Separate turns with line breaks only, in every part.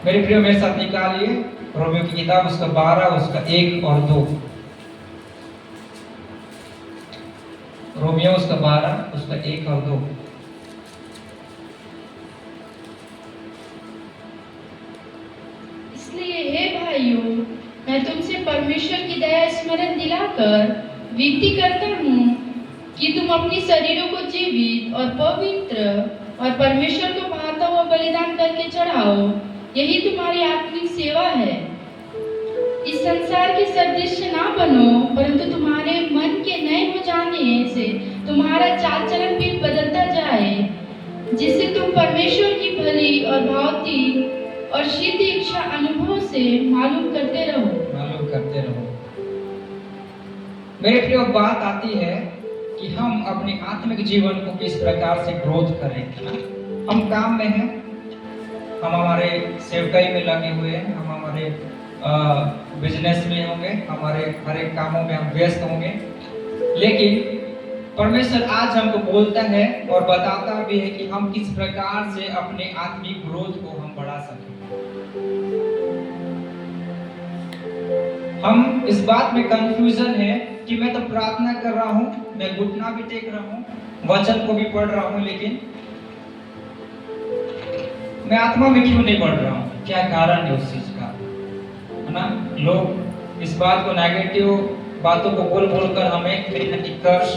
मेरे प्रियो मेरे साथ निकालिए रोमियो की किताब उसका 12 उसका 1 और 2। रोमियो उसका 12 उसका 1 और 2।
इसलिए हे भाइयों, मैं तुमसे परमेश्वर की दया स्मरण दिलाकर विनती करता हूँ कि तुम अपनी शरीरों को जीवित और पवित्र और परमेश्वर को भाता हुआ बलिदान करके चढ़ाओ। यही तुम्हारी आत्मिक सेवा है। इस संसार के सदृश ना बनो, परंतु तुम्हारे मन के नए हो जाने से तुम्हारा चाल चलन भी बदलता जाए, जिससे तुम परमेश्वर की भली और भावती और सिद्ध इच्छा अनुभव से मालूम करते रहो।
मेरे प्रियो बात आती है कि हम अपने आत्मिक जीवन को किस प्रकार से ग्रोथ करें, है ना? हम काम में हैं, हम हमारे सेवकाई में लगे हुए हैं, हम हमारे बिजनेस में होंगे, हमारे हर एक कामों में हम व्यस्त होंगे, लेकिन परमेश्वर आज हमको बोलता है और बताता भी है कि हम किस प्रकार से अपने आत्मिक ग्रोथ को हम बढ़ा सकें। हम इस बात में कंफ्यूजन है कि मैं तो प्रार्थना कर रहा हूँ, मैं घुटना भी टेक रहा हूँ, वचन को भी पढ़ रहा हूँ, लेकिन मैं आत्मा में क्यों नहीं पढ़ रहा हूँ? क्या कारण है उस चीज का, है ना? लोग इस बात को नेगेटिव बातों को बोल बोल कर हमें कहीं न कहीं कर्ष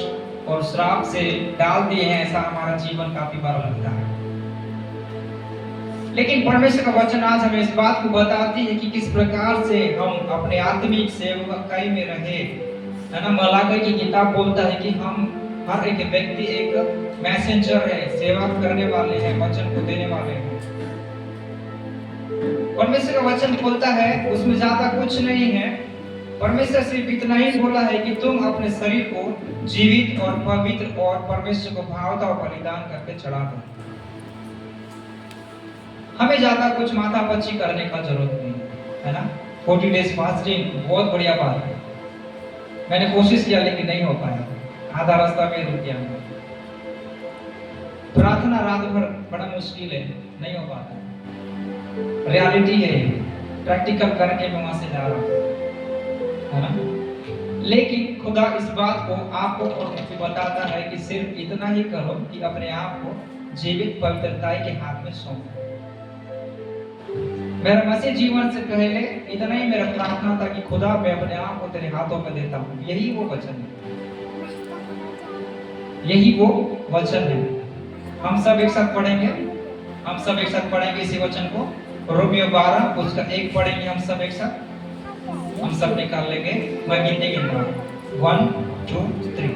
और श्राप से डाल दिए हैं, ऐसा हमारा जीवन काफी बार लगता है। लेकिन परमेश्वर का वचन आज हमें इस बात को बताती है कि किस प्रकार से हम अपने आत्मिक सेवकाई में रहे, है ना? मलाकी की किताब बोलता है कि हम हर एक व्यक्ति एक मैसेंजर है, सेवा करने वाले हैं, वचन को देने वाले हैं। परमेश्वर का वचन बोलता है उसमें ज्यादा कुछ नहीं है। परमेश्वर सिर्फ इतना ही बोला है कि तुम अपने शरीर को जीवित और पवित्र और परमेश्वर को भावता और बलिदान करके चढ़ा दो। हमें ज्यादा कुछ माथापच्ची करने का जरूरत नहीं है ना? 40 डेज फास्टिंग बहुत बढ़िया बात है। मैंने कोशिश किया लेकिन नहीं हो पाया, आधा रास्ता में रुक गया। प्रार्थना रात भर बड़ा मुश्किल है, नहीं हो पाता। रियलिटी है, प्रैक्टिकल करके मैं वहां से जा रहा हूँ, है ना? लेकिन खुदा इस बात को आपको और मुझे बताता है कि सिर्फ इतना ही करो कि अपने आप को जीवित पवित्रता के हाथ में सौंपो। मेरा मसीह जीवन से पहले इतना ही मेरा प्रार्थना था कि खुदा मैं अपने आप को तेरे हाथों में देता हूँ। यही वो वचन है, यही वो वचन है। हम सब एक साथ पढ़ेंगे, हम सब एक साथ पढ़ेंगे इसी वचन को। रोमियो 12 उसका 1 पढ़ेंगे हम सब एक साथ, हम सब निकाल लेंगे। मैं गिनती गिनूंगा 1 2 3।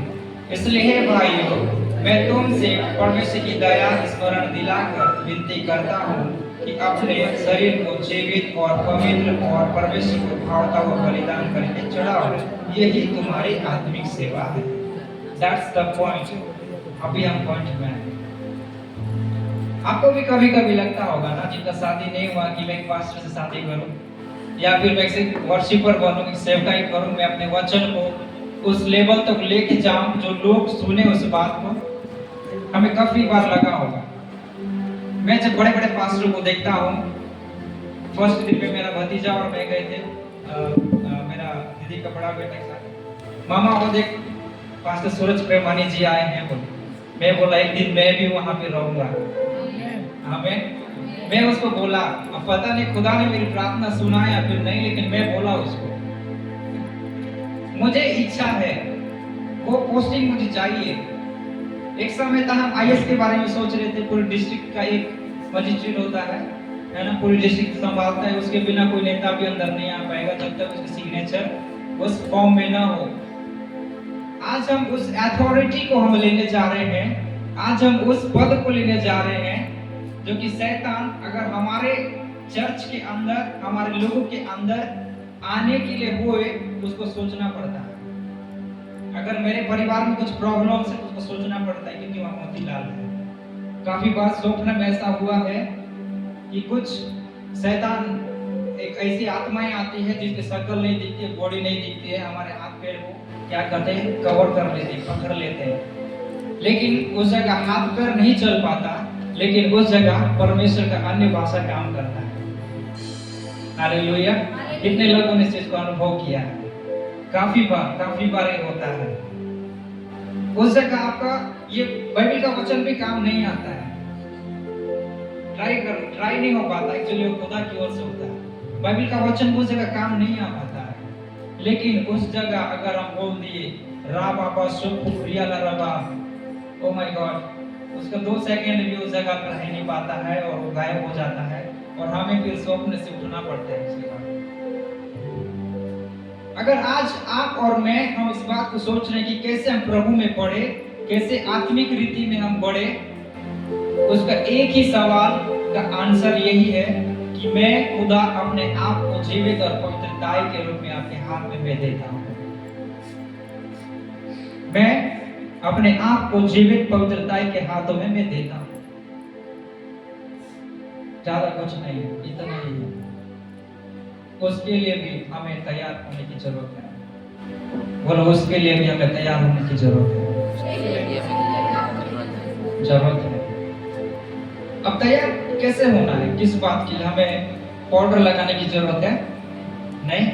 इसलिए हे भाइयों, मैं तुमसे परमेश्वर की दया स्मरण दिलाकर विनती करता हूँ कि अपने शरीर को जीवित और पवित्र और परमेश्वर को भावता हुआ बलिदान करके चढ़ाओ। यही तुम्हारी आत्मिक सेवा है। That's the point। अभी हम पॉइंट में हैं। आपको भी कभी कभी लगता होगा ना, जिनका शादी नहीं हुआ, कि मैं एक पास्टर से शादी करूं या फिर मैं एक वर्शिपर बनूं, एक सेवकाई करूं, मैं अपने वचन को उस लेवल तक लेके जाऊं जो लोग सुने उस बात को। हमें काफी बार लगा होगा। मैं जब बड़े बड़े पास्टरों को देखता हूँ, फर्स्ट दिन पे मेरा भतीजा और मैं गए थे, मेरा दीदी का बड़ा बेटा के साथ। मामा वो देख पास्टर सूरज प्रेमानी जी आए हैं बोले। मैं बोला एक दिन मैं भी वहां पे रहूंगा। हमें मैं उसको बोला, अब पता नहीं खुदा ने मेरी प्रार्थना सुना या फिर नहीं, लेकिन मैं बोला उसको, मुझे इच्छा है, वो पोस्टिंग मुझे चाहिए। एक समय था हम आईएएस के बारे में सोच रहे थे। पूरे डिस्ट्रिक्ट का एक मजिस्ट्रेट होता है ना? पूरी डिस्ट्रिक्ट संभालता है, उसके बिना कोई नेता भी अंदर नहीं आ पाएगा जब तक उसकी सिग्नेचर उस फॉर्म में ना हो। आज हम उस अथॉरिटी को हम लेने जा रहे हैं, आज हम उस पद को लेने जा रहे हैं जो कि शैतान अगर हमारे चर्च के अंदर, हमारे लोगों के अंदर आने के लिए हुए, उसको सोचना पड़ता है। अगर मेरे परिवार में कुछ प्रॉब्लम है तो उसको सोचना पड़ता है कि क्यों मोतीलाल है। काफी बार स्वप्न में ऐसा हुआ है कि कुछ शैतान एक ऐसी आत्माएं आती है जिसकी शक्ल नहीं दिखती है, बॉडी नहीं दिखती है, हमारे हाथ पैर को क्या करते हैं, कवर कर लेते हैं, पकड़ लेते हैं। लेकिन उस जगह हाथ पैर नहीं चल पाता, लेकिन उस जगह परमेश्वर का अन्य भाषा काम करता है। हालेलुया। कितने लोगों ने इस चीज को अनुभव किया है? काफी बार ये होता है। उस जगह आपका ये बाइबल का वचन भी काम नहीं आता है, ट्राई नहीं हो पाता। एक्चुअली वो खुदा की ओर से होता है। बाइबल का वचन उस जगह काम नहीं आ पाता है, लेकिन उस जगह अगर हम बोल दिए रा बाबा सुप्रिया रबा, ओ माय गॉड, उसका 2 सेकंड भी उस जगह पर रह नहीं पाता है और वो गायब हो जाता है और हमें फिर स्वप्न से उठना पड़ता है उसके बाद। अगर आज आप और मैं हम इस बात को सोच रहे हैं कि कैसे हम प्रभु में बढ़े, कैसे आत्मिक रीति में हम बढ़े, उसका एक ही सवाल का आंसर यही है कि मैं खुदा अपने आप को जीवित और पवित्रताई के रूप में आपके हाथ में मैं देता हूं। मैं अपने आप को जीवित पवित्रताई के हाथों में मैं देता हूं। ज्यादा कुछ नहीं है, इतना ही है। उसके लिए भी हमें तैयार होने की जरूरत है। बोलो, उसके लिए भी हमें तैयार होने की जरूरत है। अब तैयार कैसे होना है? किस बात के लिए? हमें पाउडर लगाने की जरूरत है? नहीं।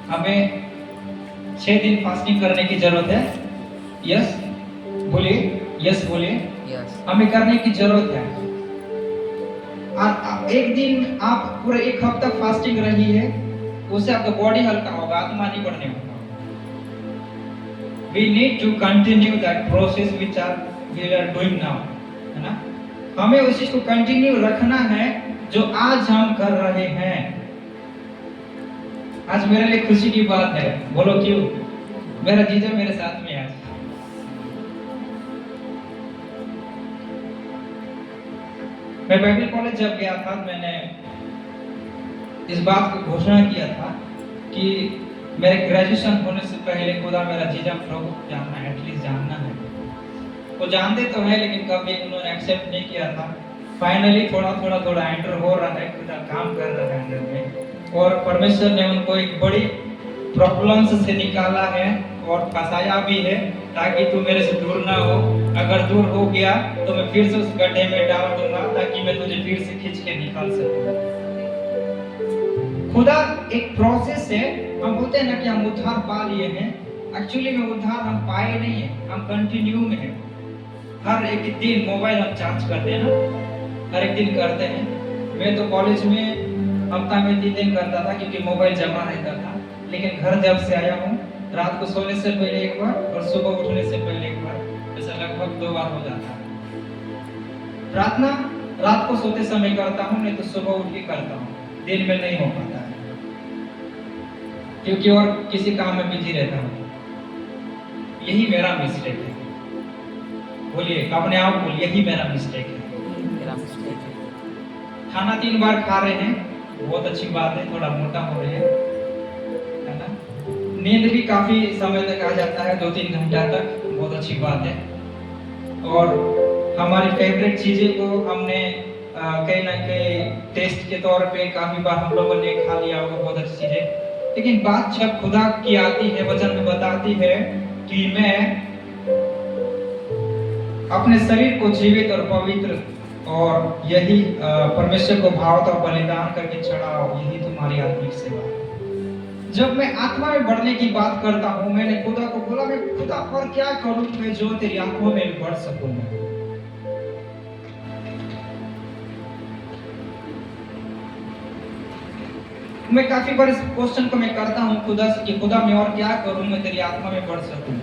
हमें 6 दिन फास्टिंग करने की जरूरत है? यस बोलिए, यस बोलिए। हमें करने की जरूरत है। एक दिन आप पूरे 1 हफ्ता फास्टिंग रही है, उससे आपका बॉडी हल्का होगा, आत्मा नहीं बढ़ने होगा। We need to continue that process which we are doing now, है ना? हमें उस चीज को कंटिन्यू रखना है जो आज हम कर रहे हैं। आज मेरे लिए खुशी की बात है। बोलो क्यों? मेरा जीजा मेरे साथ में है आज। मैं बाइबल कॉलेज जब गया था, मैंने इस बात को घोषणा किया था कि मेरे ग्रेजुएशन होने से पहले खुदा मेरा जीजा प्रभु जानना है, एटलीस्ट जानना है। वो जानते तो है लेकिन कभी उन्होंने एक्सेप्ट नहीं किया था। फाइनली थोड़ा एंटर हो रहा है, खुदा काम कर रहा है अंदर में, और परमेश्वर ने उनको एक बड़ी प्रॉब्लम्स से निकाला है और फंसाया भी है ताकि तू मेरे से दूर ना हो। अगर दूर हो गया तो मैं फिर से उस गड्ढे में डाल दूंगा ताकि मैं तुझे फिर से खींच के निकाल सकूं। खुदा एक प्रोसेस है। हम बोलते हैं ना कि हम उद्धार पा लिए हैं, एक्चुअली में उद्धार हम पाए नहीं है, हम कंटिन्यू में हैं। हर एक दिन मोबाइल हम चार्ज करते हैं ना, हर एक दिन करते हैं। मैं तो कॉलेज में हफ्ता में 3 दिन करता था क्योंकि मोबाइल जमा रहता था, लेकिन घर जब से आया हूँ, रात को सोने से पहले एक बार और सुबह उठने से पहले एक बार, ऐसा लगभग 2 बार हो जाता है। प्रार्थना रात को सोते समय करता हूँ, नहीं तो सुबह उठ के करता हूँ। दिन में नहीं हो पाता है क्योंकि और किसी काम में बिजी रहता हूँ। यही मेरा मिस्टेक है। बोलिए, अपने आप बोलिए, यही मेरा मिस्टेक है। खाना 3 बार खा रहे हैं, बहुत अच्छी बात है, थोड़ा मोटा हो रहे हैं, है ना? नींद भी काफी समय तक आ जाता है, 2-3 घंटा तक, बहुत अच्छी बात है। और हमारी फेवरेट चीजें को हमने कहीं ना कहीं टेस्ट के तौर पे काफी बार हम लोगों ने खा लिया होगा, बहुत अच्छी चीजें। लेकिन बात जब खुदा की आती है, वचन में बताती है कि मैं अपने शरीर को जीवित और पवित्र और यही परमेश्वर को भावता और बलिदान करके चढ़ाओ, यही तुम्हारी आत्मिक सेवा है। जब मैं आत्मा में बढ़ने की बात करता हूँ, मैंने खुदा को बोला, मैं खुदा और क्या करूँ मैं जो तेरी आत्मा में बढ़ सकूं। मैं काफी बार इस क्वेश्चन को मैं करता हूँ खुदा से कि खुदा मैं और क्या करूँ मैं तेरी आत्मा में बढ़ सकूं।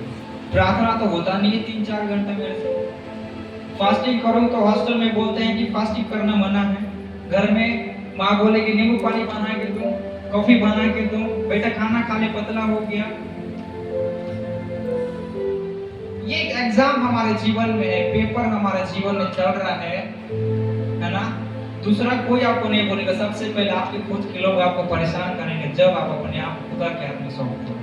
प्रार्थना तो होता नहीं है 3-4 घंटे मेरे से। फास्टिंग करूँ तो हॉस्टल में बोलते हैं कि फास्टिंग करना मना है। घर में माँ बोलेगी नींबू पानी बना के दूं, कॉफी बना के दूं, बेटा खाना खा ले पतला हो गया। ये एक एग्जाम हमारे जीवन में है, पेपर हमारे जीवन में चल रहा है ना? दूसरा कोई आपको नहीं बोलेगा, सबसे पहले आपके खुद के लोग आपको परेशान करेंगे जब आप अपने आप को खुदा के हाथ में सौंप दो।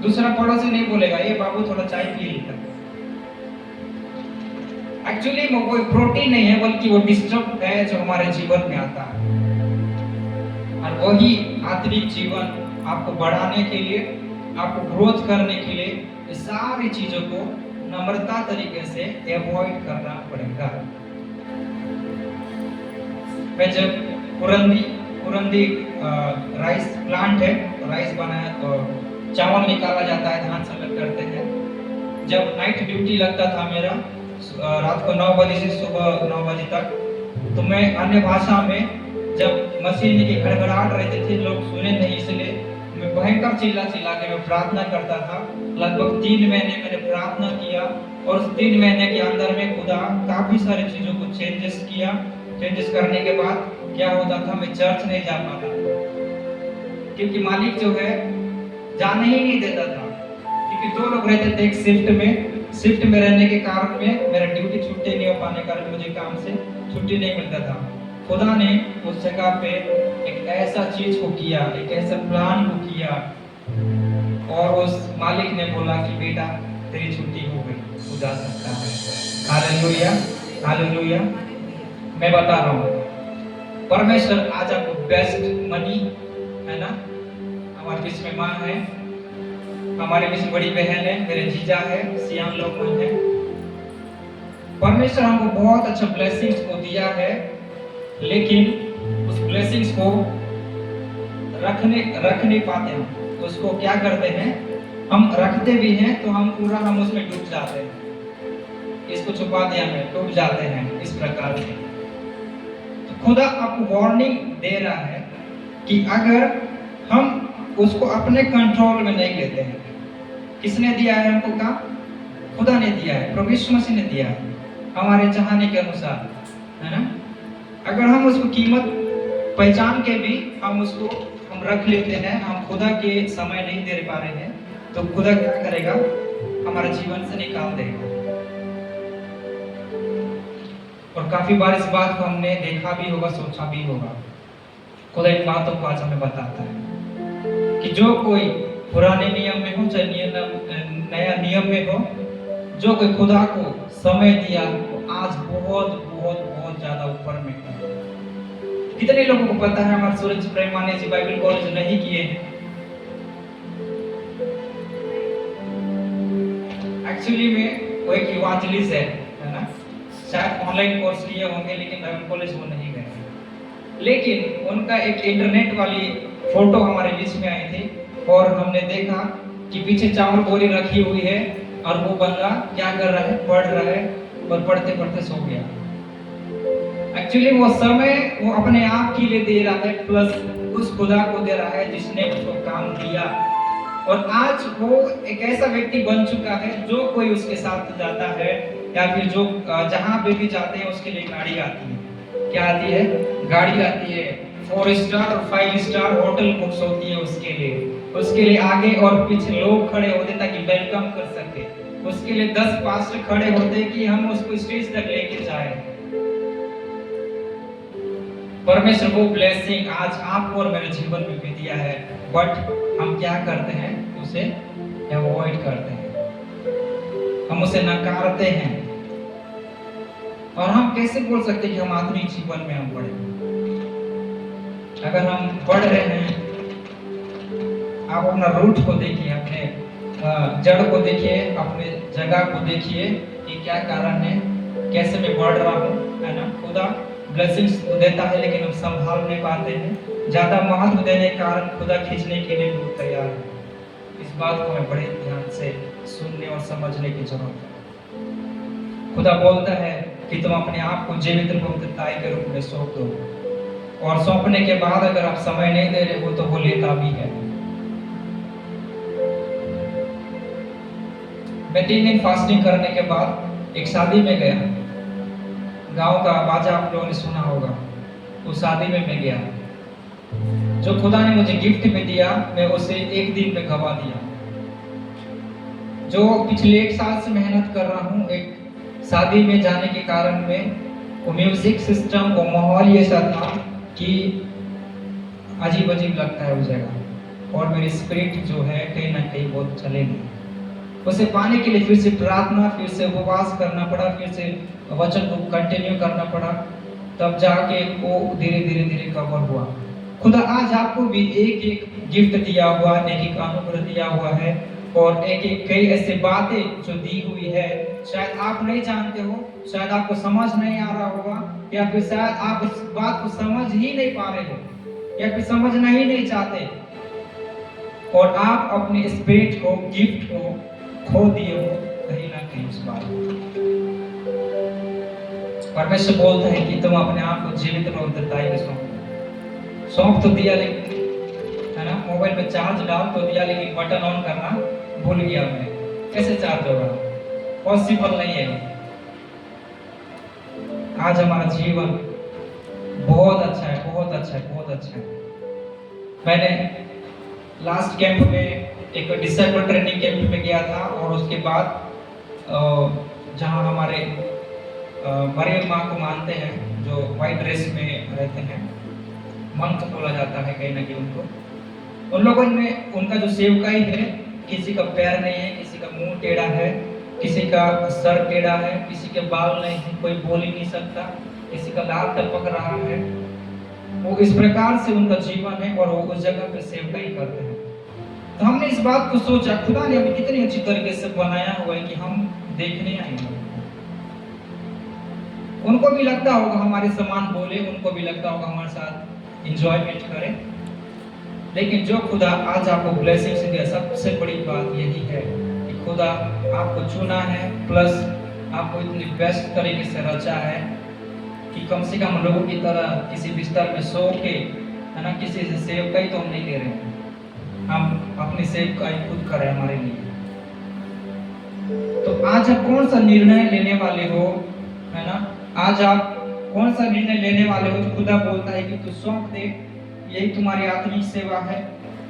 दूसरा पड़ोसी नहीं बोलेगा ये बाबू थोड़ा चाय पी लेता। एक्चुअली वो कोई प्रोटीन नहीं है बल्कि वो डिस्टर्ब है जो हमारे जीवन में आता है। और वही आत्मिक जीवन आपको बढ़ाने के लिए, आपको ग्रोथ करने के लिए इस सारी चीजों को नम्रता तरीके से अवॉइड करना पड़ेगा। मैं जब कुरंदी राइस प्लांट है, राइस बनाया चावल निकाला जाता है, धान से अलग करते हैं। जब नाइट ड्यूटी लगता था मेरा रात को 9 बजे से सुबह 9 बजे तक, तो मैं अन्य भाषा में जब मशीन की गड़गड़ाहट रहती थी, लोग सुने नहीं, इसलिए मैं भयंकर चिल्ला चिल्ला के मैं प्रार्थना करता था। लगभग 3 महीने मैंने प्रार्थना किया और उस 3 महीने के अंदर में खुदा काफी सारी चीजों को चेंजेस किया। चेंजेस करने के बाद क्या होता था, मैं चर्च नहीं जा पाता क्योंकि मालिक जो है जाने ही नहीं देता था, क्योंकि 2 लोग रहते थे एक शिफ्ट में रहने के कारण में मेरा ड्यूटी छुट्टी नहीं हो पाने के कारण मुझे काम से छुट्टी नहीं मिलता था। खुदा ने उस जगह पे एक ऐसा चीज को किया, एक ऐसा प्लान को किया और उस मालिक ने बोला कि बेटा तेरी छुट्टी हो गई, तू जा सकता है। Hallelujah, hallelujah. मैं बता रहा हूँ परमेश्वर आज आपको बेस्ट मनी, है ना, हमारे बीच में माँ है, हमारे बीच में बड़ी बहन है, मेरे जीजा है, सियाम लोग है। परमेश्वर हमको बहुत अच्छा ब्लेसिंग्स को दिया है, लेकिन उस ब्लेसिंग्स को रख नहीं पाते हम। तो उसको क्या करते हैं, हम रखते भी हैं तो हम उसमें डूब जाते हैं, इसको छुपा दिया में डूब जाते हैं इस प्रकार से। तो खुदा आपको वार्निंग दे रहा है कि अगर हम उसको अपने कंट्रोल में नहीं लेते हैं, किसने दिया है हमको काम? खुदा ने दिया है, प्रभु यीशु मसीह ने दिया है हमारे चाहने के अनुसार, है ना। अगर हम उसको कीमत पहचान के भी हम रख लेते हैं, हम खुदा के समय नहीं दे पा रहे हैं, तो खुदा क्या करेगा, हमारे जीवन से निकाल देगा। और काफी बार इस बात को हमने देखा भी होगा, सोचा भी होगा। खुदा इन बातों को आज हमें बताता है कि जो कोई पुराने नियम में हो चाहे नया नियम में हो, जो कोई खुदा को समय दिया वो आज बहुत बहुत बहुत ज्यादा ऊपर में है। कितने लोगों को पता है हमारे सूरज प्रेमाने जी बाइबल कॉलेज नहीं किए हैं? एक्चुअली में वो एक इवांजलिस्ट है ना, शायद ऑनलाइन कोर्स किए होंगे लेकिन बाइबल कॉलेज वो नहीं गए। लेकिन उनका एक इंटरनेट वाली फोटो हमारे बीच में आई थी और हमने देखा कि पीछे चावल बोरी रखी हुई है और वो बंदा क्या कर रहा है, पढ़ रहा है और पढ़ते पढ़ते सो गया। एक्चुअली वो समय वो अपने आप के लिए दे रहा है, प्लस उस खुदा को दे रहा है जिसने उसको काम दिया। और आज वो एक ऐसा व्यक्ति बन चुका है, जो कोई उसके साथ जाता है या फिर जो जहाँ पे भी जाते हैं उसके लिए गाड़ी आती है। क्या आती है? गाड़ी आती है। 4 स्टार और 5 स्टार होटल बुक्स होती है उसके लिए आगे और पीछे लोग खड़े होते ताकि वेलकम कर सके। उसके लिए 10 पास्टर खड़े होते कि हम उसको स्टेज तक लेके जाए। परमेश्वर वो ब्लेसिंग आज आपको और मेरे जीवन में भी दिया है, बट हम क्या करते हैं, उसे अवॉइड करते हैं, हम उसे नकारते हैं। और हम कैसे बोल सकते हैं कि हम आत्मिक जीवन में हम बढ़े? अगर हम बढ़ रहे हैं, आप अपना रूट को देखिए, अपने जड़ को देखिए, अपने जगह को देखिए कि क्या कारण है, कैसे मैं बढ़ रहा हूँ, है ना। खुदा ब्लेसिंग्स देता है लेकिन हम संभाल नहीं पाते हैं। ज्यादा महत्व देने के कारण खुदा खींचने के लिए लोग तैयार है। इस बात को हमें बड़े ध्यान से सुनने और समझने की जरूरत है। खुदा बोलता है कि तुम अपने आप को जीवित पवित्रताई के रूप में सौंप दो, और सौंपने के बाद अगर आप समय नहीं दे रहे हो तो वो लेता भी है। मैं 3 दिन फास्टिंग करने के बाद एक शादी में गया। गांव का बाजा आप लोगों ने सुना होगा, उस शादी में मैं गया। जो खुदा ने मुझे गिफ्ट में दिया, मैं उसे 1 दिन में गवा दिया। जो पिछले 1 साल से मेहनत कर रहा हूँ एक शादी में जाने के कारण में, वो म्यूजिक सिस्टम, वो माहौल ऐसा था कि अजीब अजीब लगता है उस जगह, और मेरी स्पिरिट जो है कहीं ना कहीं बहुत चलेगी। उसे पाने के लिए फिर से प्रार्थना, फिर से उपवास करना पड़ा, फिर से वचन को कंटिन्यू करना पड़ा, तब जाके वो धीरे धीरे धीरे कवर हुआ। खुदा आज आपको भी एक एक गिफ्ट दिया हुआ, एक एक अनुग्रह दिया हुआ है, और एक एक कई ऐसे बातें जो दी हुई है, शायद आप नहीं जानते हो, शायद आपको समझ नहीं आ रहा होगा, या फिर शायद आप इस बात को समझ ही नहीं पा रहे हो। या फिर समझना ही नहीं चाहते, और आप अपने स्पिरिट को, गिफ्ट को खो दिए हो कहीं ना कहीं उस बात। परमेश्वर बोलता है कि तुम अपने आप को जीवित और उत्तरदायी में सौंप तो दिया, लेकिन है ना, मोबाइल में चार्ज डाल तो दिया, लेकिन बटन ऑन करना भूल गया मैं। कैसे चार्ज होगा? पॉसिबल नहीं है। आज हमारा जीवन बहुत अच्छा है, बहुत अच्छा है, बहुत अच्छा है। मैंने लास्ट कैंप में एक डिसेंबर ट्रेनिंग कैंप में गया था, और उसके बाद जहां हमारे मरियम माँ को मानते हैं, जो व्हाइट ड्रेस में रहते हैं, मंक बोला जाता है कहीं ना कहीं उनको। उन लोगों ने, उनका जो सेवकाई है, किसी का पैर नहीं है, किसी का मुंह टेढ़ा है, किसी का सर टेढ़ा है, किसी के बाल नहीं है, कोई बोल ही नहीं सकता, किसी का लाल टपक रहा है। वो इस प्रकार से उनका जीवन है, और वो उस जगह पे सेवकाई करते हैं। तो हमने इस बात को सोचा, खुदा ने हमें कितनी अच्छी तरीके से बनाया हुआ है कि हम देखने आएंगे। उनको भी लगता होगा हमारे समान बोले, उनको भी लगता होगा हमारे साथ एंजॉयमेंट करें, लेकिन जो खुदा आज आपको ब्लेसिंग से दिया, सबसे बड़ी बात यही है कि खुदा आपको चुना है, प्लस आपको इतनी बेस्ट तरीके से रचा है कि कम से कम लोगों की तरह किसी बिस्तर में सो के, है ना, किसी से सेवकाई तो हम नहीं ले रहे हैं, हम अपनी सेवकाई खुद कर रहे हैं हमारे लिए। तो आज आप कौन सा निर्णय लेने वाले हो, है ना, आज आप कौन सा निर्णय लेने वाले हो? जो खुदा बोलता है कि तू सौंप दे, यही तुम्हारी आत्मिक सेवा है।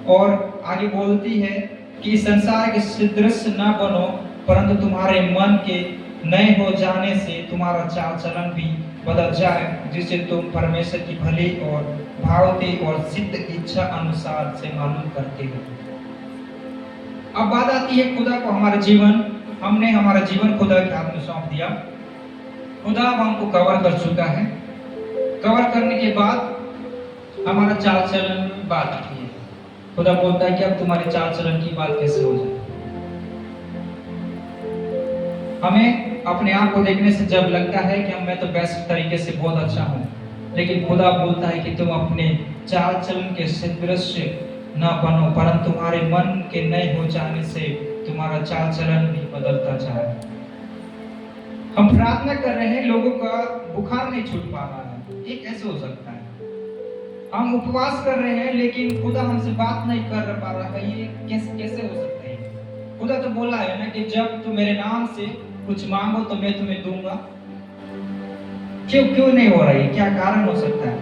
और आगे बोलती है कि संसार के सदृश न बनो, परंतु तुम्हारे मन के नए हो जाने से तुम्हारा चाल चलन भी बदल जाए, जिससे तुम परमेश्वर की भली और भावती और सिद्ध इच्छा अनुसार से मालूम करते हो। अब बात आती है खुदा को हमारा जीवन, हमने हमारा जीवन खुदा के हाथ में सौंप दिया। खुदा अब हमको कवर कर चुका है। कवर करने के बाद हमारा चाल चलन की बात आती है। खुदा बोलता है कि अब तुम्हारे चाल चलन की बात कैसे हो जाए। हमें अपने आप को देखने से जब लगता है कि मैं तो बेस्ट तरीके से बहुत अच्छा हूँ, लेकिन खुदा बोलता है कि तुम अपने चाल चलन के सदृश न बनो, परंतु तुम्हारे मन के नए हो जाने से तुम्हारा चाल चलन भी बदलता जाए। हम प्रार्थना कर रहे हैं, लोगों का बुखार नहीं छूट पा रहा है, ये कैसे हो सकता है? हम उपवास कर रहे हैं, लेकिन खुदा हमसे बात नहीं कर पा रहा है, ये कैसे हो सकता है? खुदा तो बोला है ना कि जब तुम मेरे नाम से कुछ मांगो तो मैं तुम्हें दूंगा। क्यों नहीं हो रहा है? क्या कारण हो सकता है?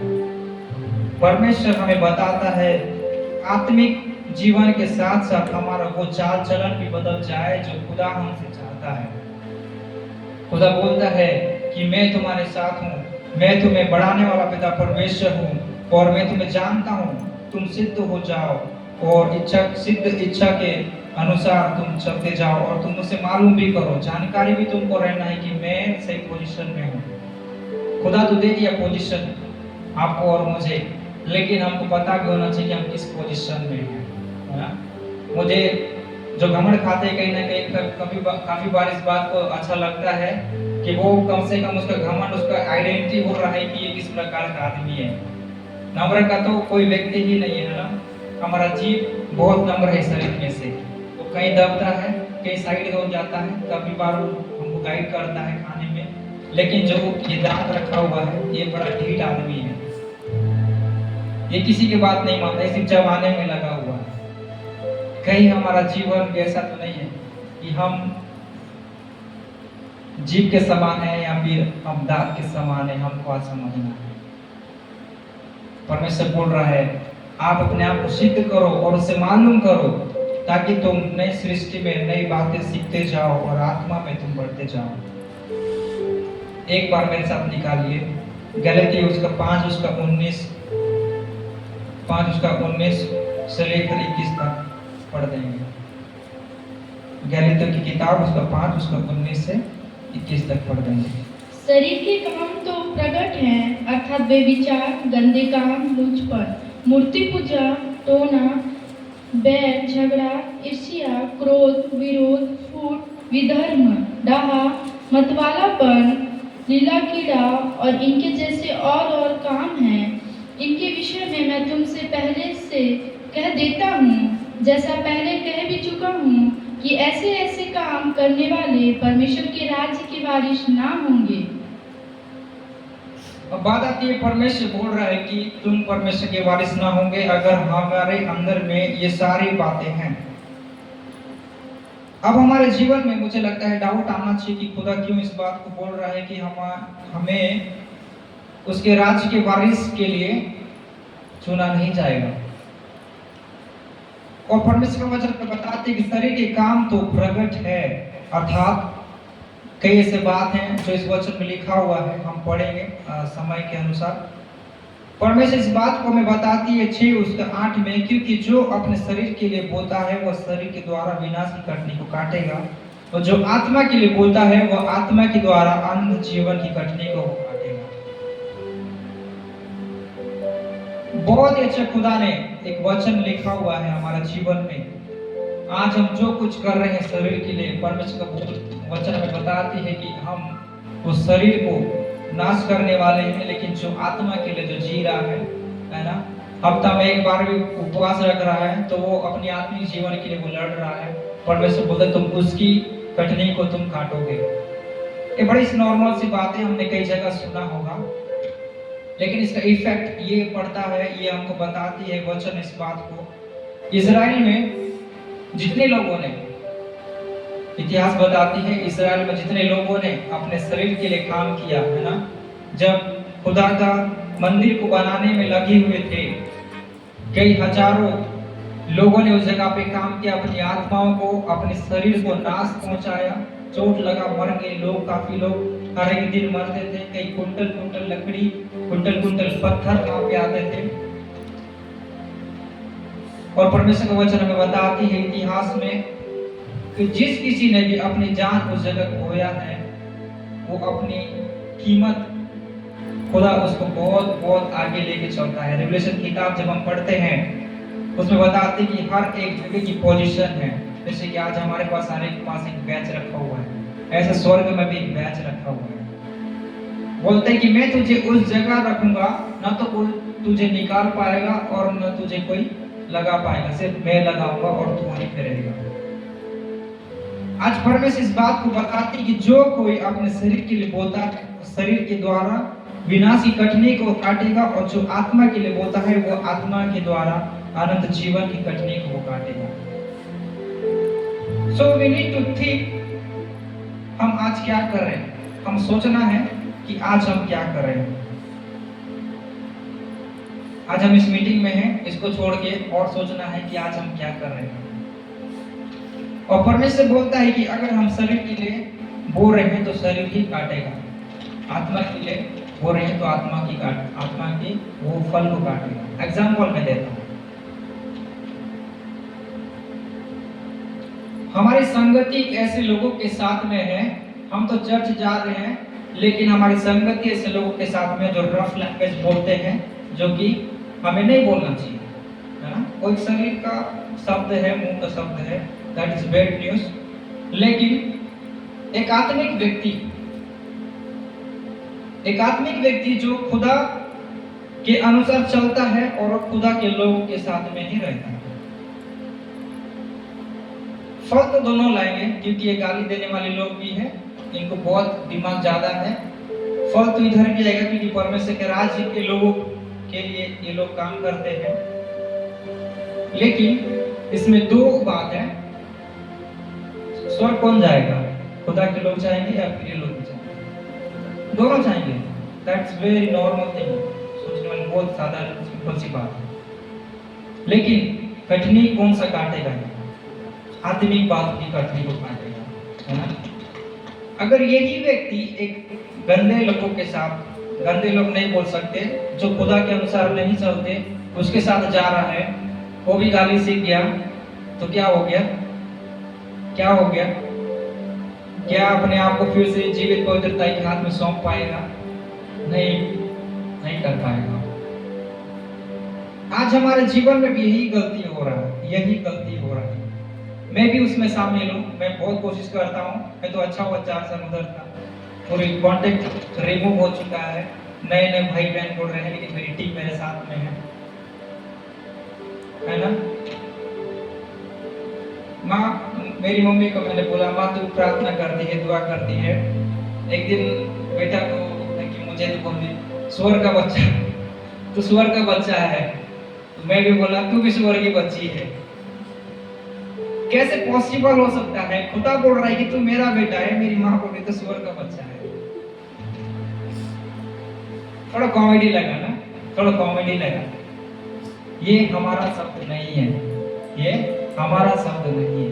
परमेश्वर हमें बताता है आत्मिक जीवन के साथ साथ हमारा वो चाल चलन भी बदल जाए जो खुदा हमसे चाहता है। खुदा बोलता है कि मैं तुम्हारे साथ हूँ, मैं तुम्हें बढ़ाने वाला पिता परमेश्वर हूँ, और मैं तुम्हें जानता हूँ। तुम सिद्ध हो जाओ और सिद्ध इच्छा के अनुसार तुम चलते जाओ, और तुम मुझसे मालूम भी करो। जानकारी भी तुमको रहना है कि मैं सही पोजीशन में हूँ। खुदा तो दे दिया पोजीशन आपको और मुझे, लेकिन हमको पता भी होना चाहिए कि हम किस पोजीशन में हैं, है ना? मुझे जो घमंड खाते हैं कहीं ना कहीं काफी बार इस बात को अच्छा लगता है कि वो कम से कम उसका घमंड, उसका आइडेंटिटी हो रहा है कि ये किस प्रकार का आदमी है। नम्र का तो कोई व्यक्ति ही नहीं है ना। हमारा जीव बहुत नम्र है शरीर में से, तो कहीं दबता है, कहीं साइड हो जाता है, कभी बार हमको गाइड करता है खाने में, लेकिन जो ये दांत रखा हुआ है ये बड़ा ढीठ आदमी है, ये किसी की बात नहीं मानता, सिर्फ चबाने में लगा हुआ है। कहीं हमारा जीवन ऐसा तो नहीं है कि हम जीव के समान है या फिर हम दांत के समान है, हमको आज समझना है। परमेश्वर बोल रहा है आप अपने आप को सिद्ध करो और उसे मालूम करो, ताकि तुम नई सृष्टि में नई बातें सीखते जाओ और आत्मा में तुम बढ़ते जाओ। एक बार मेरे साथ निकालिए गलती उसका 5:19 से लेकर 21 तक पढ़ देंगे। गलतियों की किताब उसका 5:19 से 21 तक पढ़ देंगे।
शरीर के काम तो प्रकट हैं, अर्थात बेविचार, गंदे काम, लुचपन, मूर्ति पूजा, टोना, बैर, झगड़ा, ईर्ष्या, क्रोध, विरोध, फूट, विधर्म, डाहा, मतवालापन, लीला कीड़ा और इनके जैसे और काम हैं। इनके विषय में मैं तुमसे पहले से कह देता हूँ, जैसा पहले कह भी चुका हूँ, कि ऐसे ऐसे काम करने वाले परमेश्वर के राज्य के वारिस ना होंगे।
अब बात आती है, परमेश्वर बोल रहा है कि तुम परमेश्वर के वारिस ना होंगे अगर हमारे अंदर में ये सारी बातें हैं। अब हमारे जीवन में मुझे लगता है डाउट आना चाहिए कि खुदा क्यों इस बात को बोल रहा है कि हमें उसके राज्य के वारिस के लिए चुना नहीं जाएगा। और परमेश्वर का वचन बताते कि शरीर के काम तो प्रकट है, अर्थात कई ऐसे बात हैं जो इस वचन में लिखा हुआ है, हम पढ़ेंगे समय के अनुसार। परमेश्वर इस बात को हमें बताती है 6:8 में, क्योंकि जो अपने शरीर के लिए बोता है वह शरीर के द्वारा विनाश की कटनी को काटेगा, और जो आत्मा के लिए बोता है वह आत्मा के द्वारा अनंत जीवन की कटनी को काटेगा। बहुत ही अच्छा खुदा ने एक वचन लिखा हुआ है हमारा जीवन में। आज हम जो कुछ कर रहे हैं शरीर के लिए, परमेश्वर का वचन हमें बताती है कि हम उस शरीर को नाश करने वाले हैं, लेकिन जो आत्मा के लिए जो जी रहा है ना, हफ्ता में एक बार भी उपवास रख रहा है, तो वो अपनी आत्मिक जीवन के लिए वो लड़ रहा है। परमेश्वर बोलता है तुम उसकी कटनी को तुम काटोगे। ये बड़ी नॉर्मल सी बात है, हमने कई जगह सुना होगा, लेकिन इसका इफेक्ट ये पड़ता है, ये हमको बताती है वचन इस बात को। इजराइल में जितने लोगों ने, इतिहास बताती है, इस्राएल में जितने लोगों ने अपने शरीर के लिए काम किया है ना, जब खुदा का मंदिर को बनाने में लगे हुए थे, कई हजारों लोगों ने उस जगह पे काम किया, अपनी आत्माओं को, अपने शरीर को नाश पहुंचाया, चोट लगा, मर गए लोग, काफी लोग हर एक दिन मरते थे। कई कुंटल कुंटल लकड़ी, कुंटल कुंटल पत्थर वहां पे आते थे। और परमेश्वर का वचन हमें बताती है इतिहास में कि जिस किसी ने भी अपनी जान उस जगह खोया है, वो अपनी कीमत खुदा उसको बहुत बहुत आगे लेके चलता है। रेवलेशन किताब जब हम पढ़ते हैं उसमें बताते कि हर एक जगह की पोजीशन है। जैसे कि आज हमारे पास हर एक के पास एक बैच रखा हुआ है, ऐसे स्वर्ग में भी एक बैच रखा हुआ है। बोलते हैं कि मैं तुझे उस जगह रखूंगा, ना तो कोई तुझे निकाल पाएगा और न तुझे कोई लगा पाएगा, सिर्फ मैं लगाऊंगा और तू वहीं पे रहेगा। आज परमेश्वर इस बात को बताती कि जो कोई अपने शरीर के लिए बोता है, शरीर के द्वारा विनाश की कटनी को काटेगा, और जो आत्मा के लिए बोता है वो आत्मा के द्वारा अनंत जीवन की कटनी को वो काटेगा। So we need to think, हम आज क्या कर रहे हैं। हम सोचना है कि आज हम क्या कर रहे हैं। आज हम इस मीटिंग में हैं, इसको छोड़ के और सोचना है कि आज हम क्या कर रहे हैं। और परमेश्वर बोलता है कि अगर हम शरीर के लिए बो रहे हैं तो शरीर ही काटेगा, आत्मा के लिए बो रहे हैं तो आत्मा की वो फल को काटेगा। एग्जाम्पल मैं देता हूँ, हमारी संगति ऐसे लोगों के साथ में है, हम तो चर्च जा रहे हैं, लेकिन हमारी संगति ऐसे लोगों के साथ में जो रफ लैंग्वेज बोलते हैं, जो कि हमें नहीं बोलना चाहिए, है ना। कोई शरीर का शब्द है, मुंह का शब्द है, दैट इज बैड न्यूज। लेकिन एक आत्मिक व्यक्ति जो खुदा के अनुसार चलता है और खुदा के लोगों के साथ में ही रहता है, फल तो दोनों लाएंगे, क्योंकि ये गाली देने वाले लोग भी हैं, इनको बहुत दिमाग ज्यादा है। फल तो इधर भी आएगा, क्योंकि परमेश्वर के राज्य के लोगों के लिए ये लोग काम करते हैं। लेकिन इसमें दो बात है, स्वर्ग कौन जाएगा, खुदा के लोग जाएंगे या फिर ये लोग भी जाएंगे? दोनों जाएंगे। दैट्स वेरी नॉर्मल थिंग, सोचने वाली बहुत साधारण सिंपल सी बात है। लेकिन कठिनी कौन सा काटेगा? आत्मिक बात की कठिनी को काटेगा, है ना। अगर यही व्यक्ति एक गंदे लोगों के साथ, गंदे लोग नहीं बोल सकते, जो खुदा के अनुसार नहीं चलते, उसके साथ जा रहा है, वो भी गाली सीख गया, तो क्या हो गया? क्या हो गया? क्या अपने आप को फिर से जीवित पवित्रता के हाथ में सौंप पाएगा? नहीं कर पाएगा। आज हमारे जीवन में भी यही गलती हो रहा है, मैं भी उसमें शामिल हूँ। मैं बहुत कोशिश करता हूँ, मैं तो अच्छा हुआ 4 साल उधर था, पूरी कॉन्टेक्ट रिमूव हो चुका है, नए नए भाई बहन बोल रहे हैं, लेकिन मेरी टीम मेरे साथ में है ना। माँ, मेरी मम्मी को मैंने बोला, माँ तू प्रार्थना करती है, दुआ करती है। एक दिन बेटा को कि मुझे तो बोली सुअर का बच्चा, तो सुअर का बच्चा है। तो मैं भी बोला तू भी सुअर की बच्ची है। कैसे पॉसिबल हो सकता है? खुदा बोल रहा है कि तू मेरा बेटा है, मेरी माँ बोल रही तो सुअर का बच्चा है। थोड़ा कॉमेडी लगा ना, थोड़ा कॉमेडी लगा। ये हमारा शब्द नहीं है, ये हमारा शब्द नहीं है।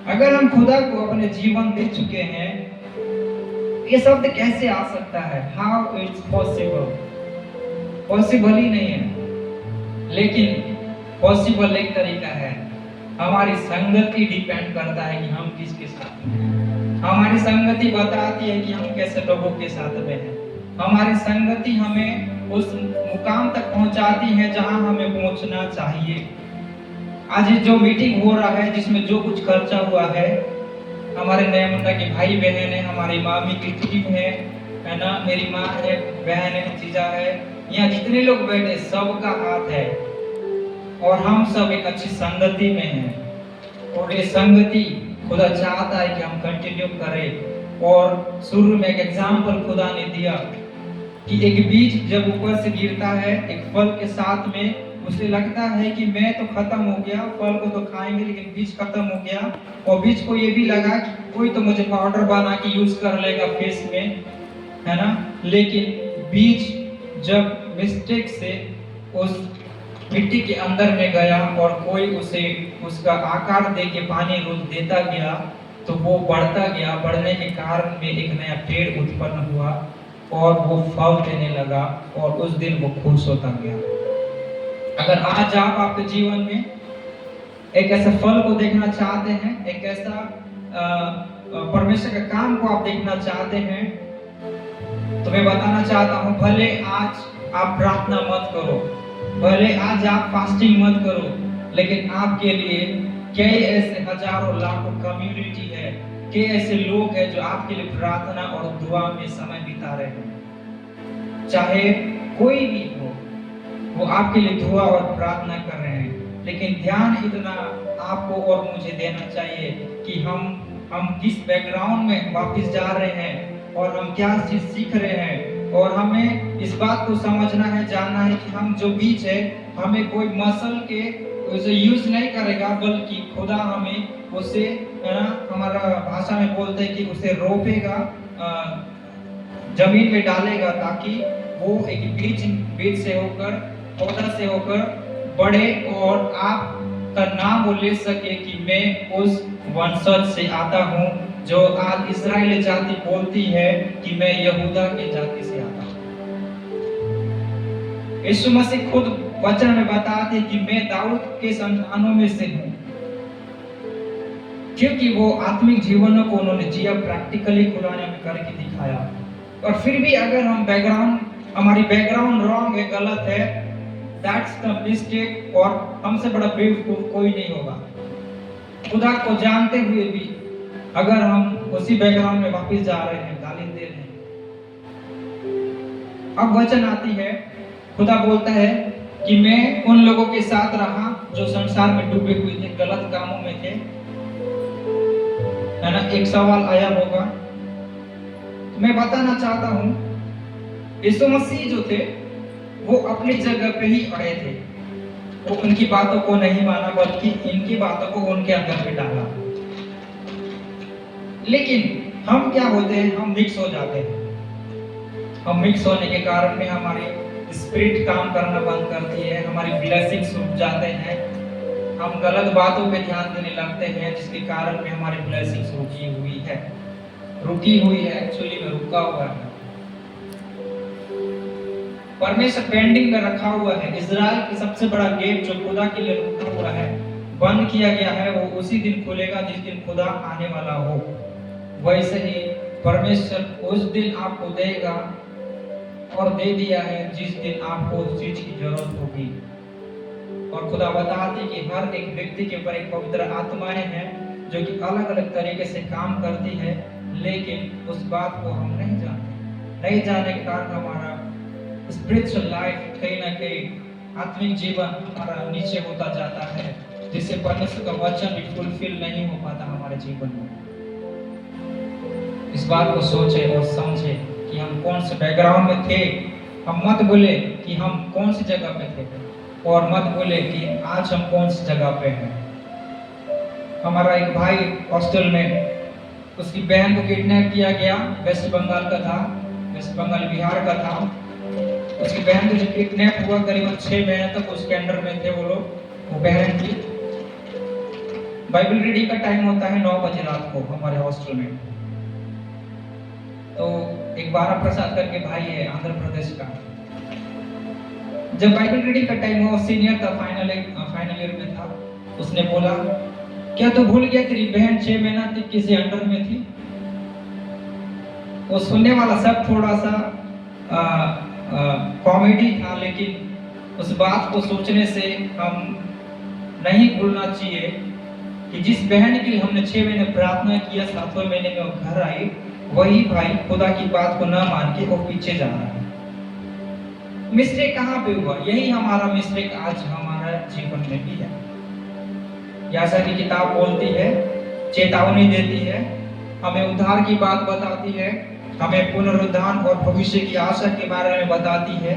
अगर हम खुदा को अपने जीवन दे चुके हैं, ये शब्द कैसे आ सकता है? How it's possible? पॉसिबल ही नहीं है। लेकिन पॉसिबल एक तरीका है, हमारी संगति डिपेंड करता है कि हम किसके साथ में हैं। हमारी संगति बताती है कि हम कैसे लोगों के साथ में हैं। हमारी संगति हमें उस मुकाम तक पहुंचाती है जहां हमें पहुंचना चाहिए। आज जो मीटिंग हो रहा है, जिसमें जो कुछ खर्चा हुआ है, हमारे नए मुंडा के भाई बहन है, हमारी मामी की टीम है ना, मेरी माँ है, बहन है, जीजा है, यहाँ जितने लोग बैठे सबका हाथ है और हम सब एक अच्छी संगति में हैं। और ये संगति खुदा चाहता है कि हम कंटिन्यू करें। और शुरू में एक एग्जाम्पल खुदा ने दिया कि एक बीज जब ऊपर से गिरता है एक फल के साथ में, उसे लगता है कि मैं तो खत्म हो गया, फल को तो खाएंगे, लेकिन बीज खत्म हो गया। और बीज को ये भी लगा कि कोई तो मुझे पाउडर बना के यूज कर लेगा फेस में, है ना। लेकिन बीज जब मिस्टेक से उस मिट्टी के अंदर में गया और कोई उसे उसका आकार दे के पानी रोज देता गया, तो वो बढ़ता गया। बढ़ने के कारण में एक नया पेड़ उत्पन्न हुआ और वो फल देने लगा और उस दिन वो खुश होता गया। अगर आज आप आपके जीवन में एक ऐसा फल को देखना चाहते हैं, एक ऐसा परमेश्वर का काम को आप देखना चाहते हैं, तो मैं बताना चाहता हूं, भले आज आप प्रार्थना मत करो, भले आज आप फास्टिंग मत करो, लेकिन आपके लिए कई ऐसे हजारों लाखों कम्युनिटी है, कई ऐसे लोग हैं जो आपके लिए प्रार्थना और दुआ में समय बिता रहे हैं। चाहे कोई भी हो, वो आपके लिए दुआ और प्रार्थना कर रहे हैं। लेकिन ध्यान इतना आपको और मुझे देना चाहिए कि हम किस बैकग्राउंड में वापस जा रहे हैं और हम क्या चीज सीख रहे हैं। और हमें इस बात को समझना है, जानना है कि हम जो बीज है, हमें कोई मसल के उसे यूज नहीं करेगा, बल्कि खुदा हमें उसे, हमारा भाषा में बोलते हैं कि उसे रोपेगा, जमीन में डालेगा, ताकि वो एक बीज से होकर, पौधा से होकर बढ़े और आप का नाम वो ले सके कि मैं उस वंशज से आता हूँ जो आज इस्राएल जाति बोलती है कि मैं यहूदा के जाति से आता हूँ। यीशु मसीह खुद वचन में बताते कि मैं दाऊद के संतानों में से हूँ, क्योंकि वो आत्मिक जीवनों को उन्होंने जिया, प्रैक्टिकली खुदा ने करके दिखाया। और फिर भी अगर हम हमारी बैकग्राउंड रॉन्ग है, गलत है, दैट्स द मिस्टेक, और हमसे बड़ा बेवकूफ कोई नहीं होगा। खुदा को जानते हुए भी अगर हम उसी बैकग्राउंड में वापस जा रहे हैं, गाली दे रहे हैं। अब वचन आती है, खुदा बोलता है कि मैं उन लोगों के साथ रहा जो संसार में डूबे हुए थे, गलत कामों में थे, है ना। एक सवाल आया होगा, तो मैं बताना चाहता हूं, यीशु मसीह जो थे वो अपनी जगह पे ही अड़े थे। वो उनकी बातों को नहीं माना, बल्कि इनकी बातों को उनके अंदर में डाला। लेकिन हम क्या होते हैं, हम मिक्स हो जाते हैं। हम मिक्स होने के कारण में हमारी स्पिरिट काम करना बंद करती है, हमारी ब्लेसिंग्स रुक जाते हैं, हम गलत बातों पे ध्यान देने लगते हैं, जिसके कारण में हमारी ब्लेसिंग्स रुकी हुई है, एक्चुअली में रुका हुआ है। परमेश्वर पेंडिंग में रखा हुआ है। इजराइल की सबसे बड़ा गेट जो खुदा के लिए रुका हुआ है, बंद किया गया है, वो उसी दिन खुलेगा जिस दिन खुदा आने वाला हो। वैसे ही परमेश्वर उस दिन आपको देगा और दे दिया है जिस दिन आपको उस चीज की जरूरत होगी। और खुदा बताती कि हर एक व्यक्ति के ऊपर एक पवित्र आत्माएं हैं जो कि अलग अलग तरीके से काम करती है, लेकिन उस बात को हम नहीं जानते। नहीं जानने के कारण हमारा स्पिरिचुअल लाइफ कहीं ना कहीं आत्मिक जीवन हमारा नीचे होता जाता है, जिससे परमेश्वर का वचन भी फुलफिल नहीं हो पाता हमारे जीवन में। इस बात को सोचे और समझे कि हम कौन से बैकग्राउंड में थे। हम मत बोले कि हम कौन सी जगह पे थे, और मत बोले कि आज हम कौन सी जगह पे हैं। हमारा एक भाई हॉस्टल में, उसकी बहन को किडनैप किया गया, वेस्ट बंगाल का था, वेस्ट बंगाल बिहार का था। उसकी बहन को जब किडनैप हुआ, करीबन 6 महीने तक उसके अंडर में थे वो लोग, वो बहन थी। बाइबल रीडिंग का टाइम होता है 9 बजे रात को हमारे हॉस्टल में। तो एक बारा प्रसाद करके भाई है आंध्र प्रदेश का। जब बाइबल रीडिंग का टाइम हुआ, सीनियर था, फाइनल ईयर में था, उसने बोला, क्या तू भूल गया तेरी बहन 6 महीना तक किसी अंडर में थी? वो सुनने वाला सब थोड़ा सा कॉमेडी था, लेकिन उस बात को सोचने से हम नहीं भूलना चाहिए कि जिस बहन के लिए हमने 6 महीने प्रार्थना किया, 7वें महीने में वो घर आई, वही भाई खुदा की बात को न मान के वो पीछे जा रहा है। मिस्टेक कहाँ पे हुआ? यही हमारा मिस्टेक आज हमारा जीवन में भी है। जैसा कि किताब बोलती है, चेतावनी देती है, हमें उद्धार की बात बताती है, हमें पुनरुत्थान और भविष्य की आशा के बारे में बताती है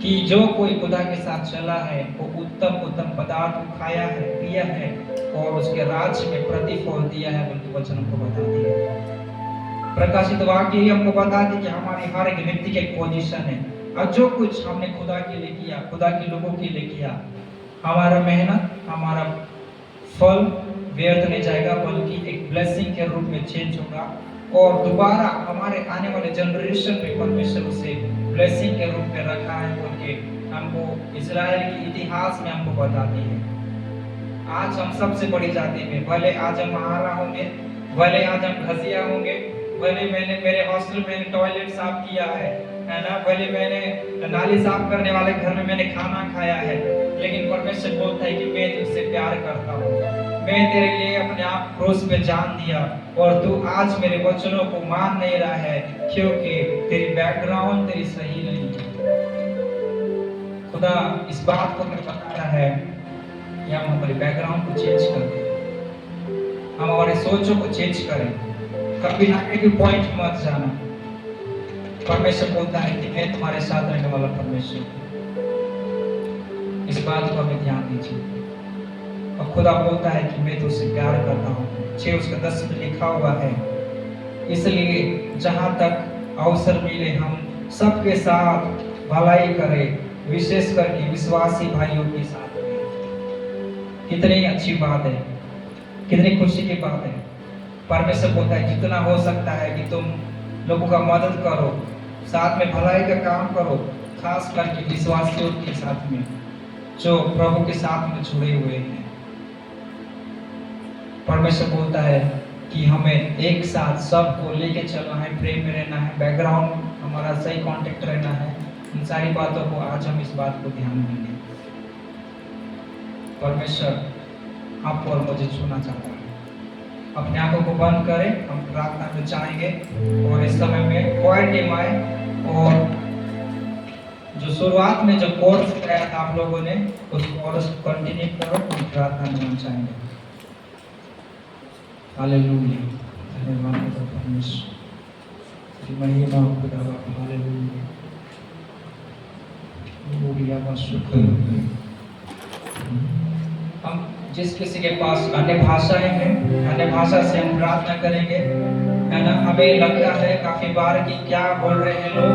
कि जो कोई खुदा के साथ चला है वो उत्तम उत्तम पदार्थ खाया है, पिया है और उसके राज्य में प्रतिफल दिया है, बल्कि वचन हमको बताती है। प्रकाशित वाक्य ही हमको बताती है कि हमारी हर एक व्यक्ति की एक पोजीशन है, और जो कुछ हमने खुदा के लिए किया, खुदा के लोगों के लिए किया, हमारा मेहनत, हमारा फल व्यर्थ नहीं जाएगा, बल्कि एक ब्लेसिंग के रूप में चेंज होगा, और दोबारा हमारे आने वाले जनरेशन में परमेश्वर उसे ब्लेसिंग के रूप में रखा है, क्योंकि हमको इजराइल के इतिहास में हमको बताती है। आज हम सबसे बड़ी जाति में, भले आज हम महारा होंगे, भले आज हम घसिया होंगे, भले मैंने मेरे हॉस्टल में टॉयलेट साफ किया है ना, भले मैंने नाली साफ करने वाले घर में मैंने खाना खाया है, लेकिन परमेश्वर बोलता है कि मैं तुझसे प्यार करता हूँ, मैं तेरे लिए अपने आप क्रूस पे जान दिया, और तू आज मेरे वचनों को मान नहीं रहा है, क्योंकि तेरी बैकग्राउंड तेरी सही नहीं है। खुदा इस बात को हमें बता रहा है कि हम हमारे बैकग्राउंड को चेंज करें, हम हमारे सोचों को चेंज करें, कभी नेगेटिव पॉइंट मत जाना। परमेश्वर बोलता है कि मैं तुम्हारे साथ रहने वाला परमेश्वर हूं। इस बात को हमें ध्यान दीजिए। और खुदा बोलता है कि मैं तुझसे प्यार करता हूँ, 6:10 में लिखा हुआ है। इसलिए जहाँ तक अवसर मिले हम सबके साथ भलाई करें, विशेष करके विश्वासी भाइयों के साथ में। कितनी अच्छी बात है, कितनी खुशी की बात है। परमेश्वर बोलता है जितना हो सकता है कि तुम लोगों का मदद करो, साथ में भलाई का काम करो, खास करके विश्वासियों के साथ में जो प्रभु के साथ में जुड़े हुए हैं। परमेश्वर बोलता है कि हमें एक साथ सबको लेके चलना है, प्रेम में रहना है, बैकग्राउंड हमारा सही कांटेक्ट रहना है। इन सारी बातों को आज हम इस बात को ध्यान देंगे। परमेश्वर आपको और मुझे छूना चाहता है। अपने आंखों को बंद करें, हम प्रार्थना में जाएंगे, और इस समय में क्वाइट टीम आए, और जो शुरुआत में जो कोर्स कराया था आप लोगों ने, उस कोर्स को कंटिन्यू करो, हम प्रार्थना में जाएंगे। हालेलुया, धन्यवाद परमेश्वर, महिमा खुदा बाप, हालेलुया, हम जिस किसी के पास अन्य भाषाएं हैं, अन्य भाषा से हम प्रार्थना करेंगे, है ना। हमें लगता है काफी बार कि क्या बोल रहे हैं लोग।